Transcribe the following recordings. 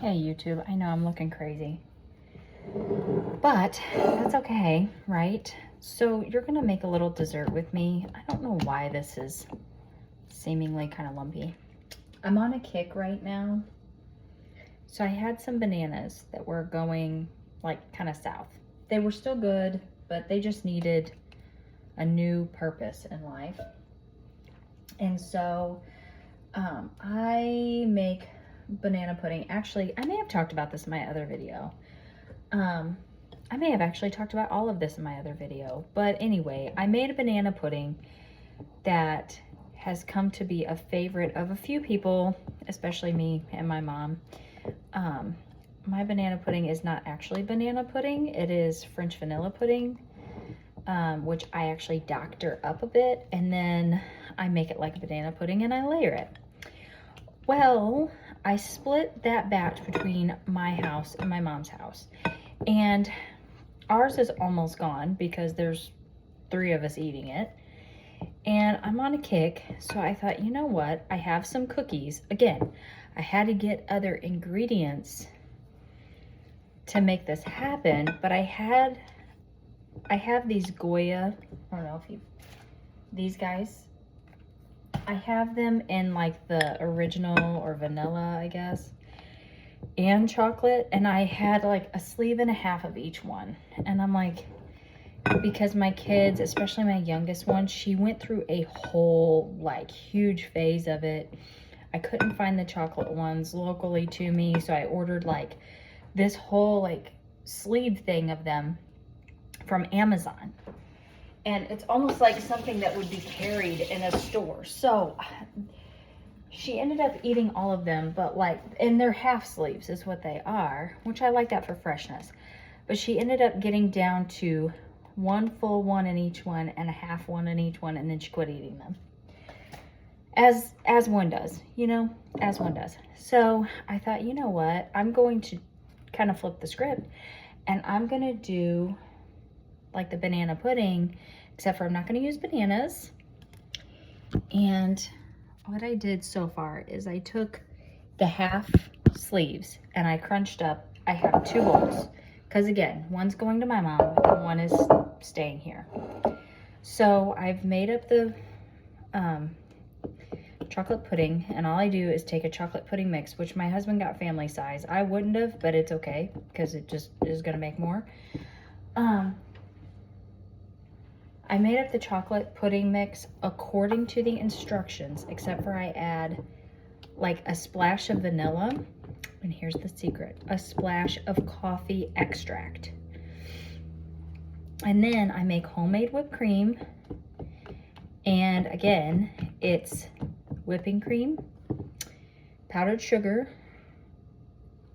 Hey YouTube, I know I'm looking crazy, but that's okay, right? So you're gonna make a little dessert with me. I don't know why this is seemingly kind of lumpy. I'm on a kick right now. So I had some bananas that were going like kind of south. They were still good, but they just needed a new purpose in life. And so I make banana pudding. Actually, I may have talked about this in my other video. I may have actually talked about all of this in my other video, but anyway, I made a banana pudding that has come to be a favorite of a few people, especially me and my mom. My banana pudding is not actually banana pudding, it is French vanilla pudding, which I actually doctor up a bit, and then I make it like a banana pudding and I layer it. Well, I split that batch between my house and my mom's house, and ours is almost gone because there's 3 of us eating it. And I'm on a kick, so I thought, you know what? I have some cookies. Again, I had to get other ingredients to make this happen, but I have these Goya, I don't know if you, these guys. I have them in like the original or vanilla, I guess, and chocolate, and I had like a sleeve and a half of each one. And I'm like, because my kids, especially my youngest one, she went through a whole like huge phase of it. I couldn't find the chocolate ones locally to me, so I ordered like this whole like sleeve thing of them from Amazon. And it's almost like something that would be carried in a store. So she ended up eating all of them, but like, and they're half sleeves is what they are, which I like that for freshness. But she ended up getting down to 1 full one in each one and a half one in each one, and then she quit eating them. As one does, you know, as one does. So I thought, you know what, I'm going to kind of flip the script, and I'm gonna do like the banana pudding, except for I'm not gonna use bananas. And what I did so far is I took the half sleeves and I crunched up. I have 2 bowls because again, one's going to my mom and one is staying here. So I've made up the chocolate pudding, and all I do is take a chocolate pudding mix, which my husband got family size. I wouldn't have, but it's okay because it just is gonna make more. I made up the chocolate pudding mix according to the instructions, except for I add like a splash of vanilla, and here's the secret, a splash of coffee extract. And then I make homemade whipped cream, and again, it's whipping cream, powdered sugar,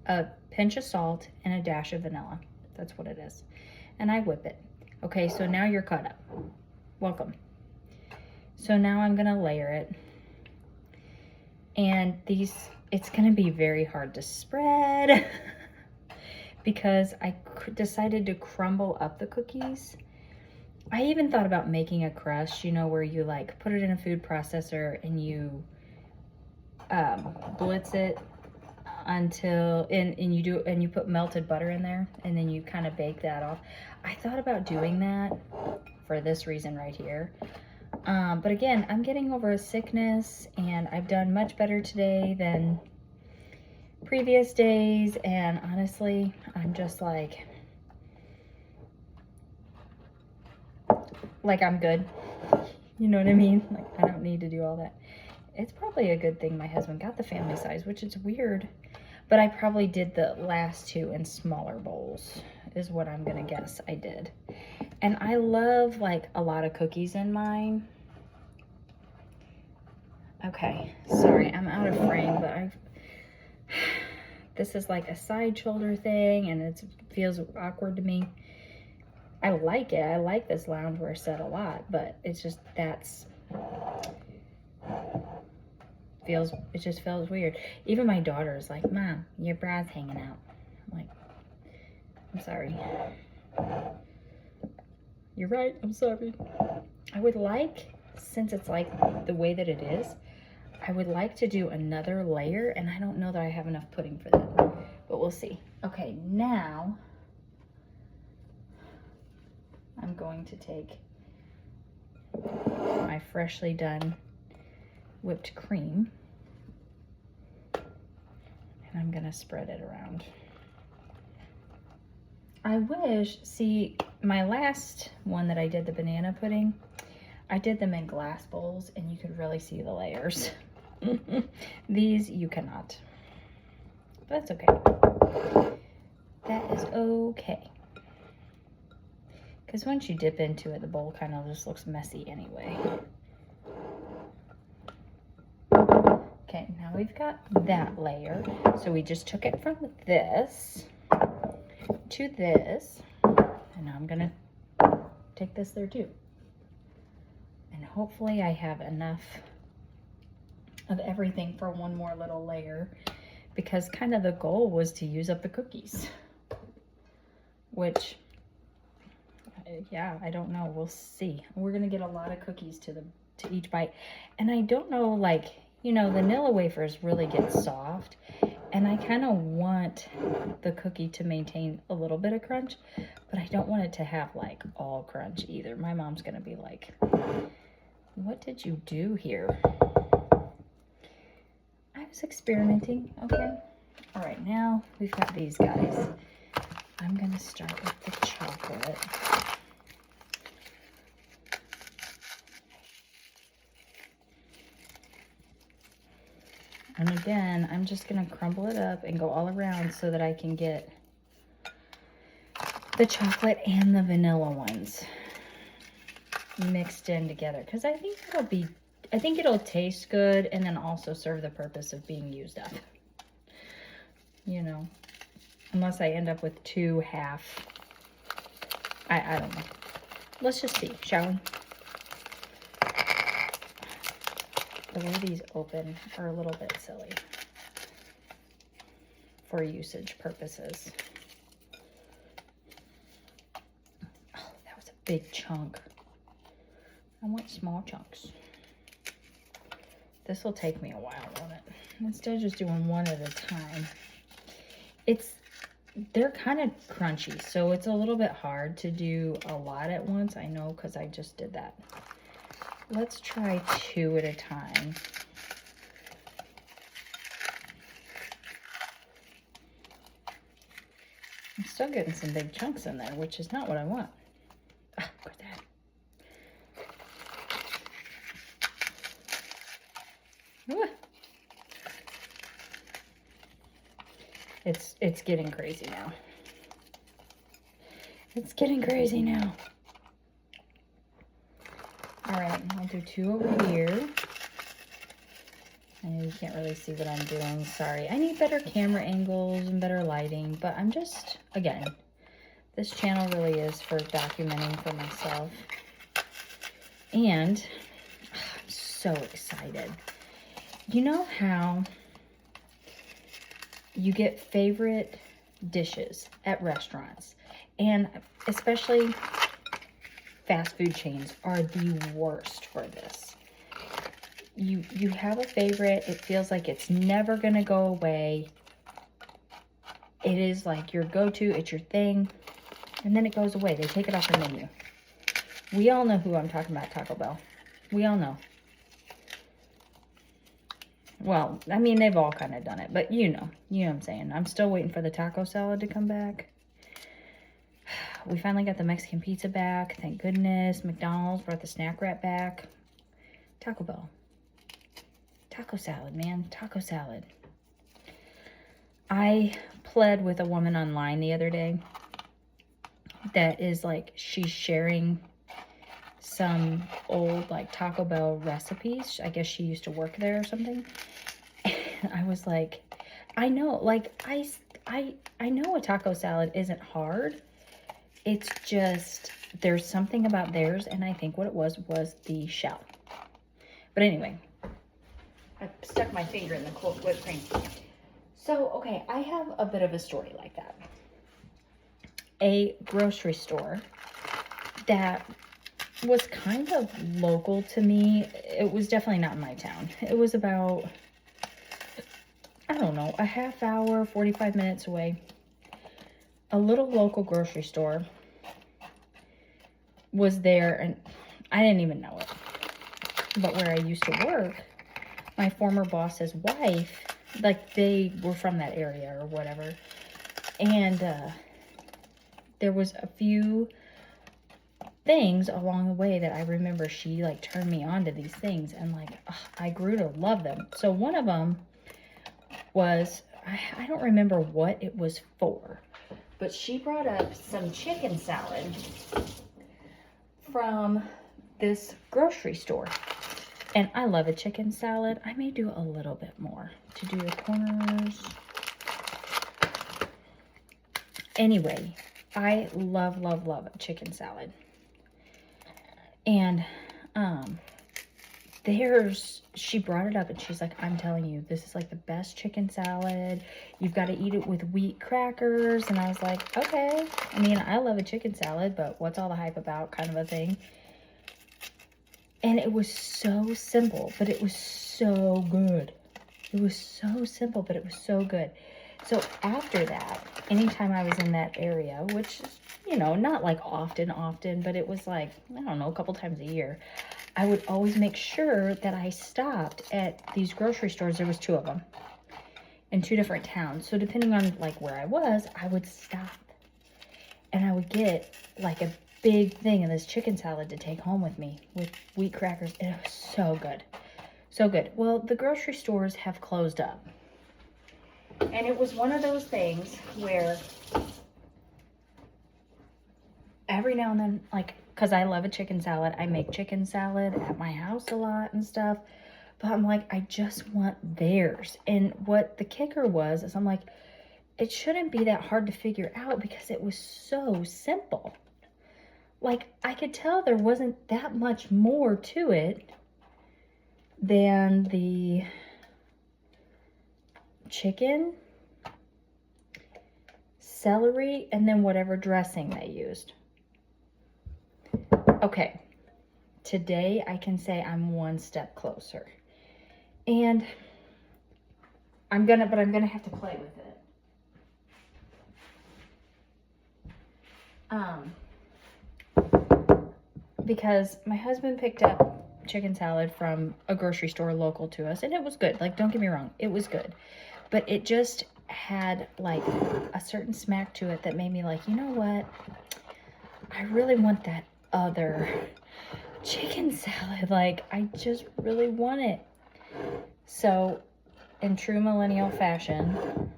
a pinch of salt, and a dash of vanilla. That's what it is. And I whip it. Okay, so now you're caught up. Welcome. So now I'm gonna layer it. And it's gonna be very hard to spread because I decided to crumble up the cookies. I even thought about making a crust, you know, where you like put it in a food processor and you blitz it until, and you put melted butter in there, and then you kind of bake that off. I thought about doing that for this reason right here. But again, I'm getting over a sickness, and I've done much better today than previous days, and honestly, I'm just like I'm good. You know what I mean? Like, I don't need to do all that. It's probably a good thing my husband got the family size, which is weird. But I probably did the last 2 in smaller bowls, is what I'm gonna guess I did. And I love like a lot of cookies in mine. Okay, sorry, I'm out of frame, but this is like a side shoulder thing, and it feels awkward to me. I like it. I like this loungewear set a lot, but it's just it just feels weird. Even my daughter is like, Mom, your bra's hanging out. I'm like, I'm sorry. You're right, I'm sorry. I would like, since it's like the way that it is, I would like to do another layer, and I don't know that I have enough pudding for that, but we'll see. Okay, now I'm going to take my freshly done whipped cream, and I'm gonna spread it around. I wish, see, my last one that I did, the banana pudding, I did them in glass bowls and you could really see the layers. These you cannot. But that's okay. That is okay. Because once you dip into it, the bowl kind of just looks messy anyway. Okay, now we've got that layer. So we just took it from this to this. And now I'm gonna take this there too. And hopefully I have enough of everything for one more little layer, because kind of the goal was to use up the cookies, which, yeah, I don't know, we'll see. We're gonna get a lot of cookies to each bite, and I don't know, like, you know, vanilla wafers really get soft, and I kind of want the cookie to maintain a little bit of crunch, but I don't want it to have like all crunch either. My mom's gonna be like, what did you do here? I was experimenting, okay? All right, now we've got these guys. I'm gonna start with the chocolate. And again, I'm just gonna crumble it up and go all around so that I can get the chocolate and the vanilla ones mixed in together, because I think it'll taste good and then also serve the purpose of being used up. You know, unless I end up with two half. I don't know. Let's just see, shall we? The way these open are a little bit silly for usage purposes. Oh, that was a big chunk. I want small chunks. This will take me a while, won't it? Instead of just doing one at a time. They're kind of crunchy, so it's a little bit hard to do a lot at once. I know, because I just did that. Let's try 2 at a time. I'm still getting some big chunks in there, which is not what I want. Ah, look at that. It's getting crazy now. It's getting crazy now. All right, I'll do 2 over here. I know you can't really see what I'm doing. Sorry. I need better camera angles and better lighting, but I'm just, again, this channel really is for documenting for myself. And I'm so excited. You know how you get favorite dishes at restaurants, and especially fast food chains are the worst for this. You have a favorite, it feels like it's never gonna go away. It is like your go-to, it's your thing, and then it goes away. They take it off the menu. We all know who I'm talking about, Taco Bell. We all know. Well, I mean, they've all kind of done it, but you know what I'm saying. I'm still waiting for the taco salad to come back. We finally got the Mexican pizza back, thank goodness. McDonald's brought the snack wrap back. Taco Bell. Taco salad, man, taco salad. I pled with a woman online the other day that is like, she's sharing some old like Taco Bell recipes. I guess she used to work there or something. And I was like, I know, like I know a taco salad isn't hard. It's just, there's something about theirs, and I think what it was the shell. But anyway, I stuck my finger in the cold whipped cream. So, okay, I have a bit of a story like that. A grocery store that was kind of local to me. It was definitely not in my town. It was about, I don't know, a half hour, 45 minutes away. A little local grocery store was there, and I didn't even know it. But where I used to work, my former boss's wife, like they were from that area or whatever. And there was a few things along the way that I remember she like turned me on to these things, and like I grew to love them. So one of them was, I don't remember what it was for, but she brought up some chicken salad from this grocery store. And I love a chicken salad. I may do a little bit more to do the corners. Anyway, I love, love, love a chicken salad. And she brought it up and she's like, I'm telling you, this is like the best chicken salad. You've got to eat it with wheat crackers. And I was like, okay. I mean, I love a chicken salad, but what's all the hype about, kind of a thing. And it was so simple, but it was so good. It was so simple, but it was so good. So after that, anytime I was in that area, which is, you know, not like often, but it was like, I don't know, a couple times a year, I would always make sure that I stopped at these grocery stores. There was 2 of them in 2 different towns. So depending on like where I was, I would stop and I would get like a big thing of this chicken salad to take home with me with wheat crackers. And it was so good. So good. Well, the grocery stores have closed up. And it was one of those things where every now and then, like, because I love a chicken salad, I make chicken salad at my house a lot and stuff. But I'm like, I just want theirs. And what the kicker was, is I'm like, it shouldn't be that hard to figure out because it was so simple. Like, I could tell there wasn't that much more to it than the chicken, celery, and then whatever dressing they used. Okay, today I can say I'm one step closer. And I'm gonna have to play with it. Because my husband picked up chicken salad from a grocery store local to us, and it was good. Like, don't get me wrong, it was good. But it just had like a certain smack to it that made me like, you know what? I really want that other chicken salad. Like, I just really want it. So, in true millennial fashion,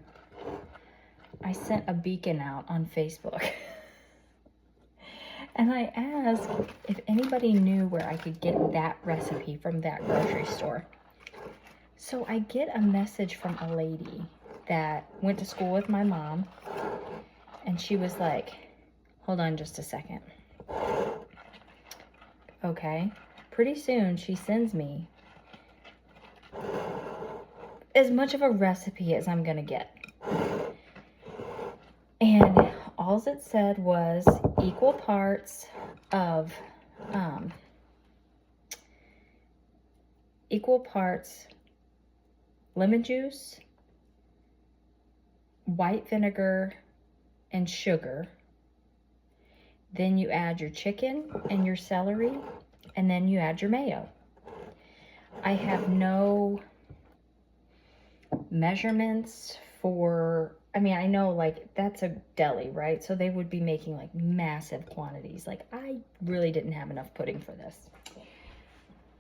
I sent a beacon out on Facebook. And I asked if anybody knew where I could get that recipe from that grocery store. So I get a message from a lady that went to school with my mom. And she was like, hold on just a second. Okay. Pretty soon she sends me as much of a recipe as I'm going to get. And all it said was equal parts lemon juice, white vinegar, and sugar. Then you add your chicken and your celery, and then you add your mayo. I have no measurements for, I mean, I know like that's a deli, right? So they would be making like massive quantities. Like, I really didn't have enough pudding for this.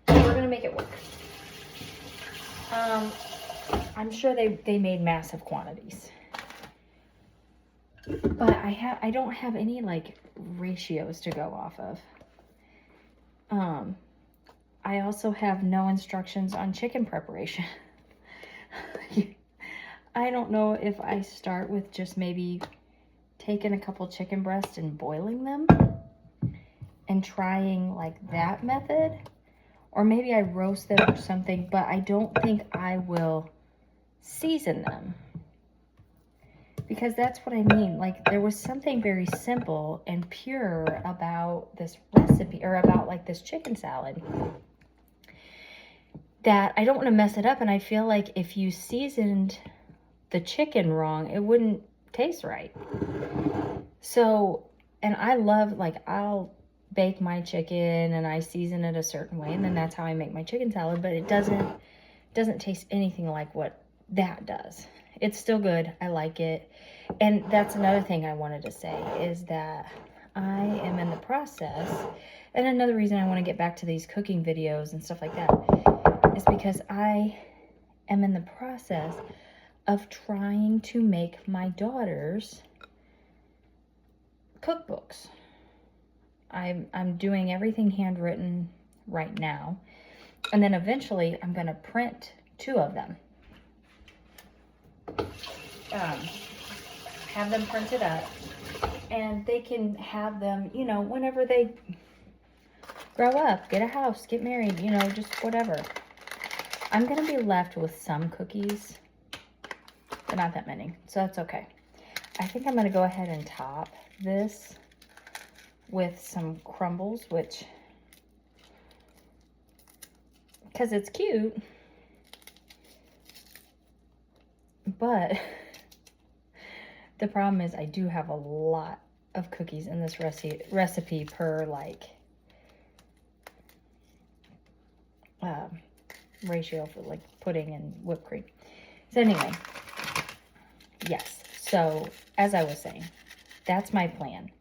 We're gonna make it work. I'm sure they made massive quantities. But I don't have any like ratios to go off of. I also have no instructions on chicken preparation. I don't know if I start with just maybe taking a couple chicken breasts and boiling them and trying like that method, or maybe I roast them or something, but I don't think I will season them because that's what I mean. Like, there was something very simple and pure about this recipe, or about like this chicken salad, that I don't want to mess it up. And I feel like if you seasoned the chicken wrong, it wouldn't taste right. So, and I love, like, I'll bake my chicken and I season it a certain way, and then that's how I make my chicken salad, but it doesn't taste anything like what that does. It's still good. I like it. And that's another thing I wanted to say, is that I am in the process, and another reason I want to get back to these cooking videos and stuff like that, is because I am in the process of trying to make my daughters cookbooks. I'm doing everything handwritten right now, and then eventually I'm going to print 2 of them. Have them printed up, and they can have them, you know, whenever they grow up, get a house, get married, you know, just whatever. I'm going to be left with some cookies, but not that many, so that's okay. I think I'm going to go ahead and top this with some crumbles, which, because it's cute, but the problem is I do have a lot of cookies in this recipe per, like, ratio for, like, pudding and whipped cream. So anyway, yes, so as I was saying, that's my plan.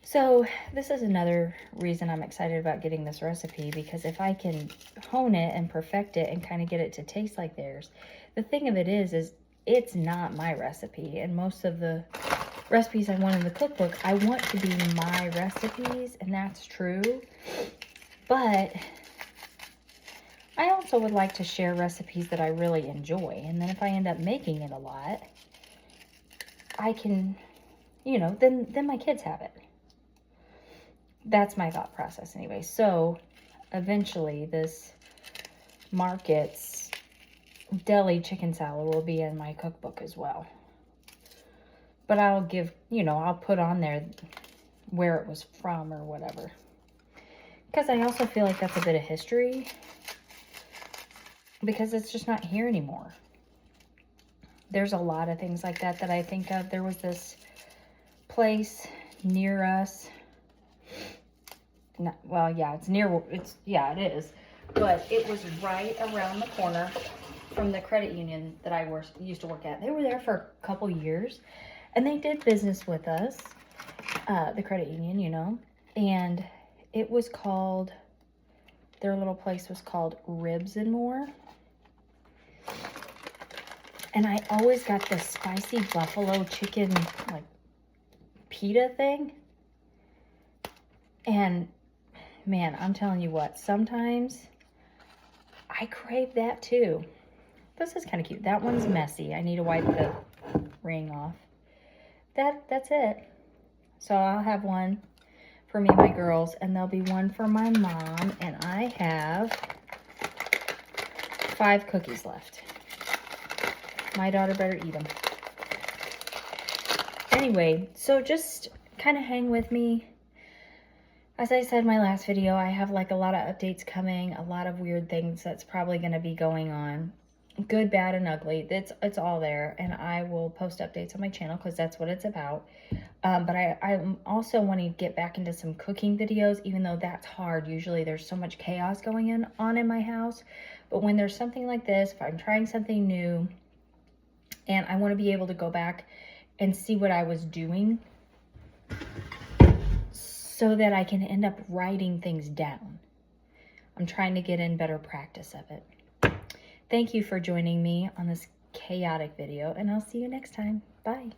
So this is another reason I'm excited about getting this recipe, because if I can hone it and perfect it and kind of get it to taste like theirs. The thing of it is it's not my recipe, and most of the recipes I want in the cookbook, I want to be my recipes, and that's true. But I also would like to share recipes that I really enjoy, and then if I end up making it a lot, I can, you know, then my kids have it. That's my thought process anyway. So eventually this Market's deli chicken salad will be in my cookbook as well. But I'll give, you know, I'll put on there where it was from or whatever. Because I also feel like that's a bit of history, because it's just not here anymore. There's a lot of things like that that I think of. There was this place near us. Well, yeah, it is. But it was right around the corner from the credit union that I used to work at. They were there for a couple years, and they did business with us, the credit union, you know, and it was called, their little place was called Ribs and More. And I always got this spicy buffalo chicken, like, pita thing. And man, I'm telling you what, sometimes I crave that too. This is kind of cute. That one's messy. I need to wipe the ring off. That's it. So I'll have one for me and my girls, and there'll be one for my mom, and I have 5 cookies left. My daughter better eat them. Anyway, so just kind of hang with me. As I said in my last video, I have like a lot of updates coming, a lot of weird things that's probably going to be going on. Good, bad, and ugly. It's all there, and I will post updates on my channel because that's what it's about. But I'm also wanting to get back into some cooking videos, even though that's hard. Usually there's so much chaos going on in my house. But when there's something like this, if I'm trying something new, and I want to be able to go back and see what I was doing, so that I can end up writing things down. I'm trying to get in better practice of it. Thank you for joining me on this chaotic video, and I'll see you next time. Bye.